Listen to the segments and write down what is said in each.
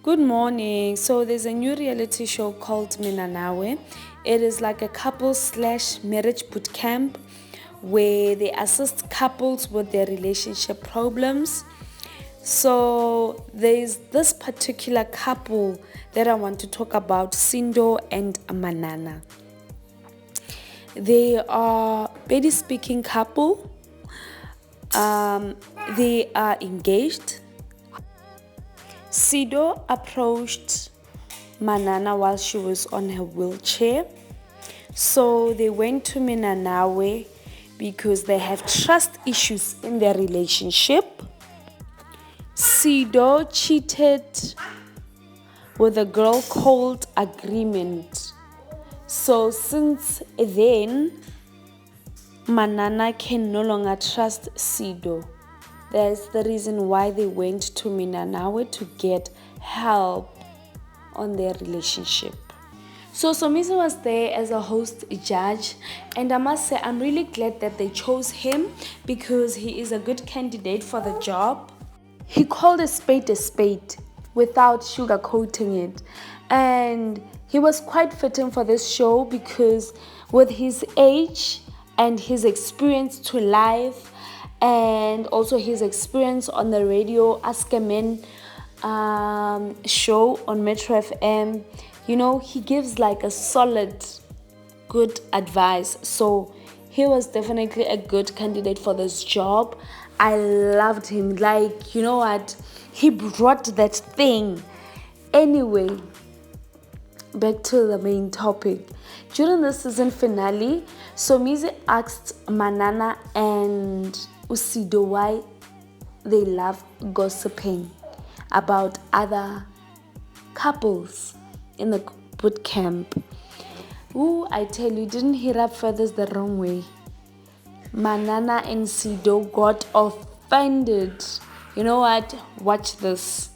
Good morning. So there's a new reality show called Mina Nawe. It is like a couple slash marriage bootcamp where they assist couples with their relationship problems. So there's this particular couple that I want to talk about, Sido and Manana. They are barely speaking couple. They are engaged. Sido approached Manana while she was on her wheelchair. So they went to Mina Nawe because they have trust issues in their relationship. Sido cheated with a girl called Agreement. So since then, Manana can no longer trust Sido. That's the reason why they went to Mina Nawe to get help on their relationship. So Somizi was there as a host judge, and I must say I'm really glad that they chose him because he is a good candidate for the job. He called a spade without sugarcoating it, and he was quite fitting for this show because with his age and his experience to life and also his experience on the radio Ask a Man show on Metro FM, he gives like a solid, good advice. So he was definitely a good candidate for this job. I loved him. Like, you know what? He brought that thing. Anyway, back to the main topic. During the season finale, Somizi asked Manana and Sido why they love gossiping about other couples in the boot camp. Ooh, I tell you, didn't he rub feathers the wrong way? Manana and Sido got offended. You know what? Watch this.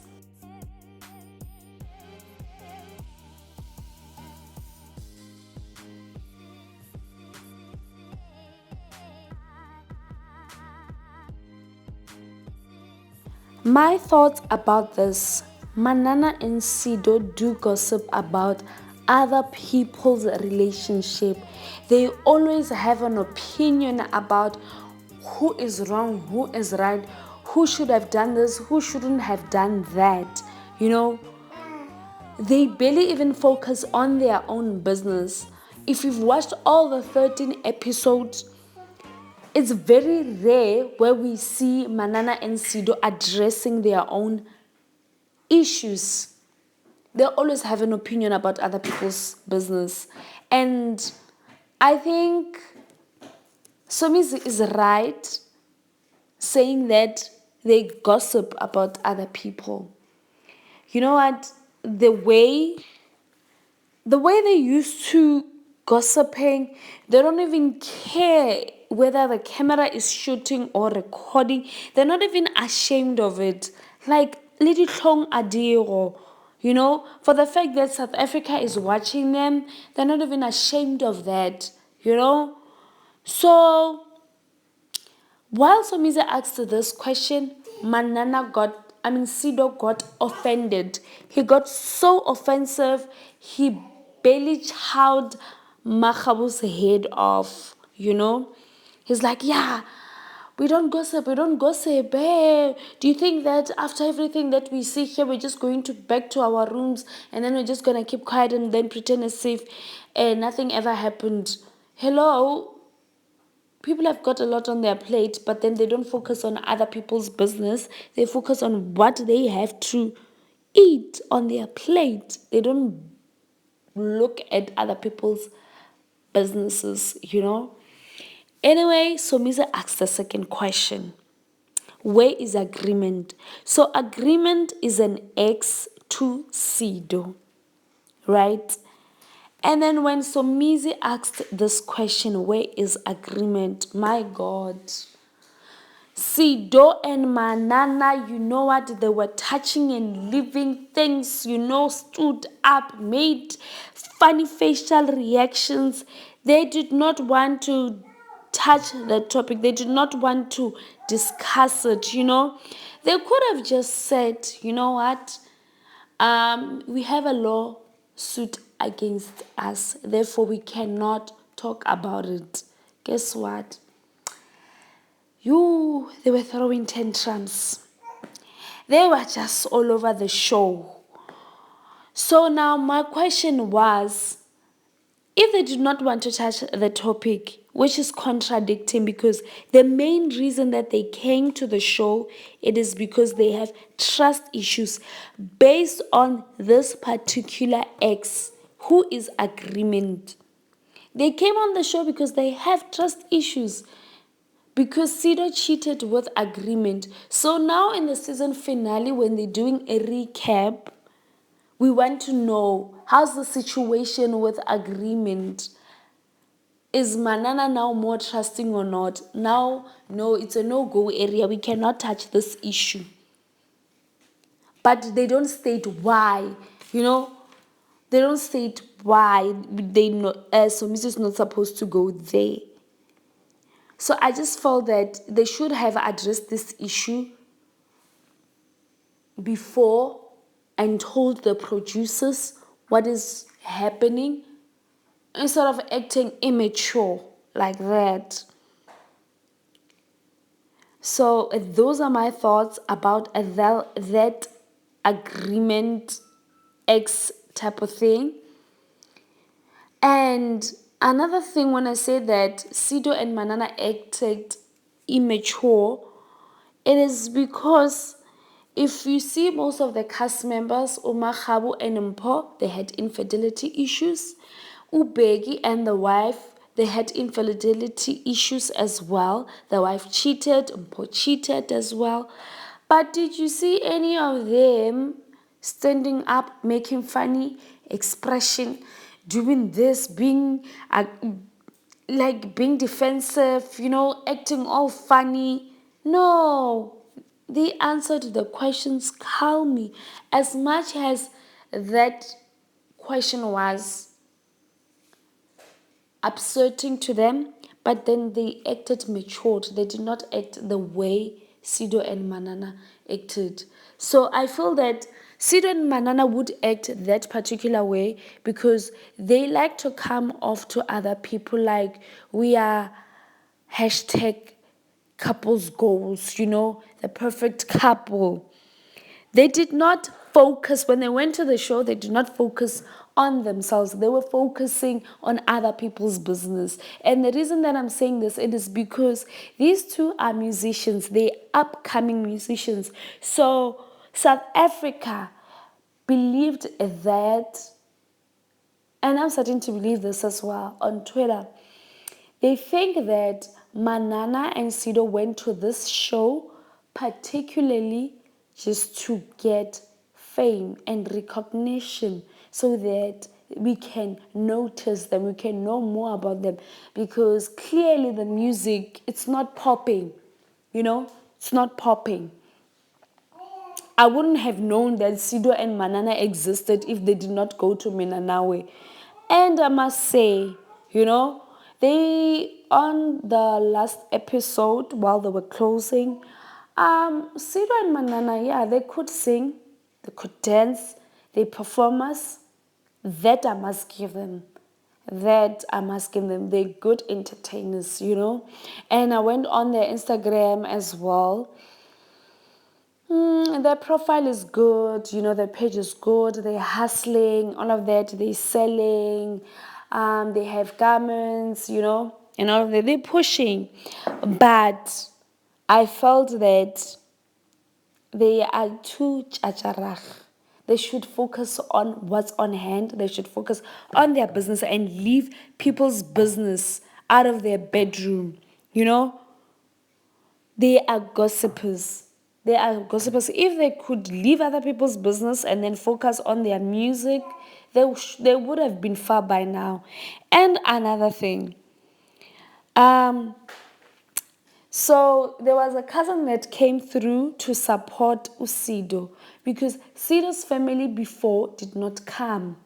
My thoughts about this: Manana and Sido do gossip about other people's relationship. They always have an opinion about who is wrong, who is right, who should have done this, who shouldn't have done that. They barely even focus on their own business. If you've watched all the 13 episodes, it's very rare where we see Manana and Sido addressing their own issues. They always have an opinion about other people's business. And I think Somizi is right saying that they gossip about other people. You know what? The way they used to gossiping, they don't even care whether the camera is shooting or recording. They're not even ashamed of it. Like Lady Tlong Adiro, for the fact that South Africa is watching them, they're not even ashamed of that, So while Somizi asked this question, Sido got offended. He got so offensive, he barely chowed Makhabu's head off, He's like, yeah, we don't gossip. Hey, do you think that after everything that we see here, we're just going to back to our rooms and then we're just going to keep quiet and then pretend as if nothing ever happened? Hello? People have got a lot on their plate, but then they don't focus on other people's business. They focus on what they have to eat on their plate. They don't look at other people's businesses, Anyway, Somizi asked the second question. Where is Agreement? So Agreement is an ex to Sido, right? And then when Somizi asked this question, where is Agreement? My God. Sido and Manana, you know what? They were touching and living things, stood up, made funny facial reactions. They did not want to touch the topic. They did not want to discuss it, They could have just said, you know what? We have a lawsuit against us, therefore we cannot talk about it. Guess what? They were throwing tantrums. They were just all over the show. So now my question was, if they do not want to touch the topic, which is contradicting, because the main reason that they came to the show, it is because they have trust issues based on this particular ex who is agreement. They came on the show because they have trust issues, because Sido cheated with agreement. So now in the season finale, when they're doing a recap, we want to know, how's the situation with agreement? Is Manana now more trusting or not? Now, no, it's a no-go area. We cannot touch this issue. But they don't state why, you know. They don't state why Somizi is not supposed to go there. So I just felt that they should have addressed this issue before and told the producers what is happening, instead of acting immature like that. So those are my thoughts about that agreement X type of thing. And another thing, when I say that Sido and Manana acted immature, it is because if you see most of the cast members, Umakabu and Mpo, they had infidelity issues. Ubegi and the wife, they had infidelity issues as well. The wife cheated, Mpo cheated as well. But did you see any of them standing up, making funny expression, doing this, being being defensive, acting all funny? No. They answered the questions calmly. As much as that question was upsetting to them, but then they acted matured. They did not act the way Sido and Manana acted. So I feel that Sido and Manana would act that particular way because they like to come off to other people like, we are hashtag couples goals, the perfect couple. They did not focus, when they went to the show, they did not focus on themselves. They were focusing on other people's business. And the reason that I'm saying this, it is because these two are musicians. They're upcoming musicians. So South Africa believed that, and I'm starting to believe this as well on Twitter, they think that Manana and Sido went to this show particularly just to get fame and recognition so that we can notice them, we can know more about them, because clearly the music, it's not popping, it's not popping. I wouldn't have known that Sido and Manana existed if they did not go to Mina Nawe. And I must say, they, on the last episode, while they were closing, Sido and Manana, yeah, they could sing, they could dance, they performers. That I must give them. They're good entertainers, And I went on their Instagram as well. Their profile is good, their page is good, they're hustling, all of that, they're selling, they have garments, and all of that, they're pushing. But I felt that they are too chacharach. They should focus on what's on hand. They should focus on their business and leave people's business out of their bedroom, They are gossipers. If they could leave other people's business and then focus on their music, they would have been far by now. And another thing, so there was a cousin that came through to support Sido, because Sido's family before did not come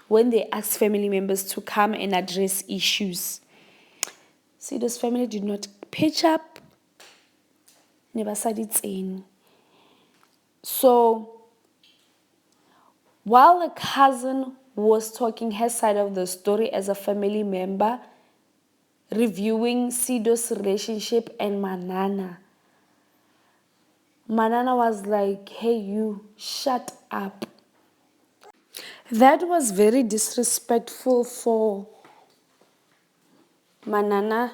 when they asked family members to come and address issues. Sido's family did not pitch up. Never said it's in. So While the cousin was talking her side of the story as a family member, reviewing Sido's relationship and Manana, Manana was like, hey, you, shut up. That was very disrespectful for Manana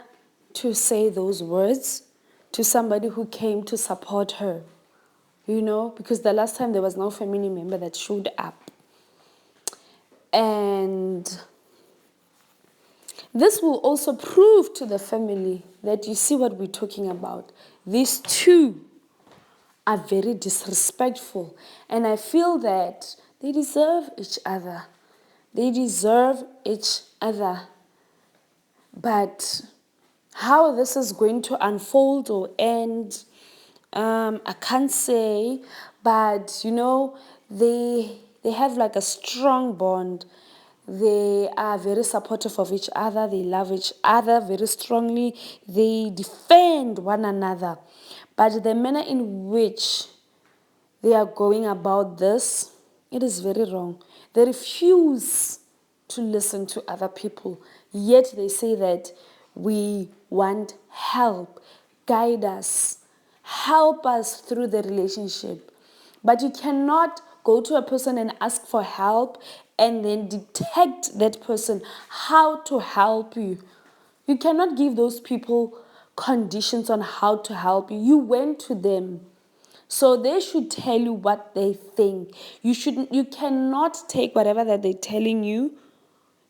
to say those words to somebody who came to support her, because the last time there was no family member that showed up. And this will also prove to the family that you see what we're talking about. These two are very disrespectful. And I feel that they deserve each other. They deserve each other. But how this is going to unfold or end, I can't say. But, they have like a strong bond. They are very supportive of each other. They love each other very strongly. They defend one another. But the manner in which they are going about this, it is very wrong. They refuse to listen to other people. Yet they say that we want help, guide us, help us through the relationship. But you cannot go to a person and ask for help and then detect that person how to help you. You cannot give those people conditions on how to help you. You went to them. So they should tell you what they think. You cannot take whatever that they're telling you.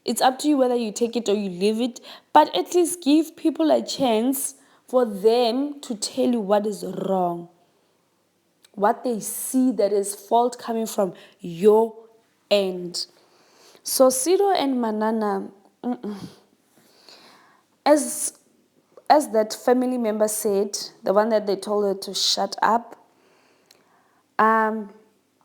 It's up to you whether you take it or you leave it. But at least give people a chance for them to tell you what is wrong. What they see that is fault coming from your end. So Sido and Manana, as that family member said, the one that they told her to shut up,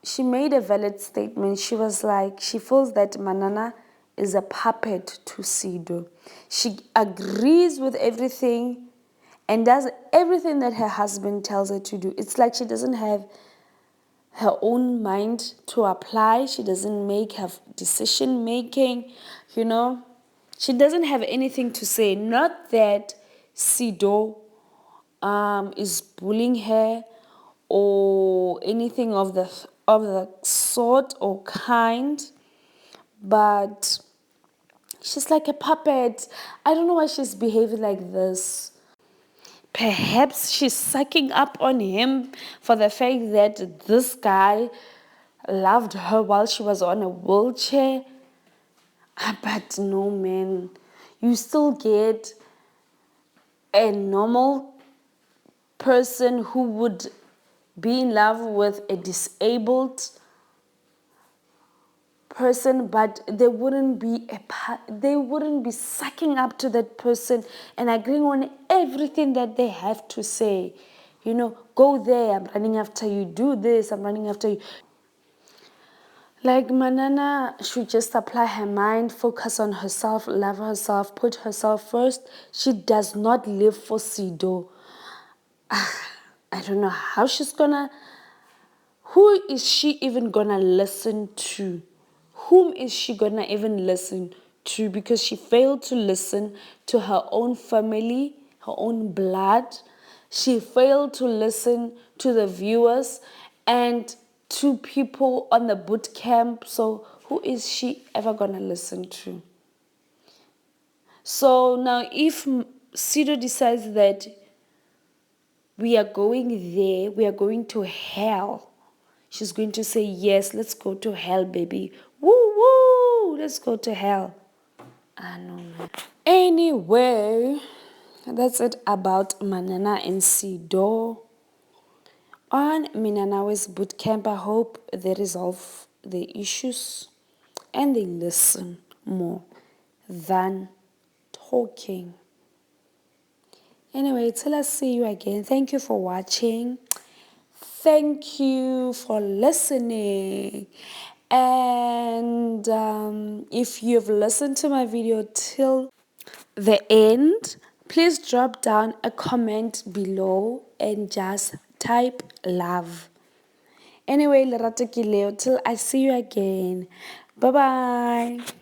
she made a valid statement. She was like, she feels that Manana is a puppet to Sido. She agrees with everything and does everything that her husband tells her to do. It's like she doesn't have her own mind to apply. She doesn't make her decision making, She doesn't have anything to say. Not that Sido is bullying her or anything of the sort or kind, but she's like a puppet. I don't know why she's behaving like this. Perhaps she's sucking up on him for the fact that this guy loved her while she was on a wheelchair. But no, man, you still get a normal person who would be in love with a disabled person, but they wouldn't be sucking up to that person and agreeing on everything that they have to say. Go there, I'm running after you. Do this, I'm running after you. Like Manana should just apply her mind, focus on herself, love herself, put herself first. She does not live for Sido. I don't know how she's gonna. Who is she even gonna listen to? Whom is she gonna even listen to? Because she failed to listen to her own family, her own blood. She failed to listen to the viewers and to people on the boot camp. So who is she ever gonna listen to? So now if Sido decides that we are going there, we are going to hell, she's going to say, yes, let's go to hell, baby. Woo, woo, let's go to hell. I know, man. Anyway, that's it about Manana and Sido on Mina Nawe's bootcamp. I hope they resolve the issues and they listen more than talking. Anyway, till I see you again, thank you for watching. Thank you for listening. And if you've listened to my video till the end, please drop down a comment below and just type love. Anyway, lerato ke leo. Till I see you again. Bye bye.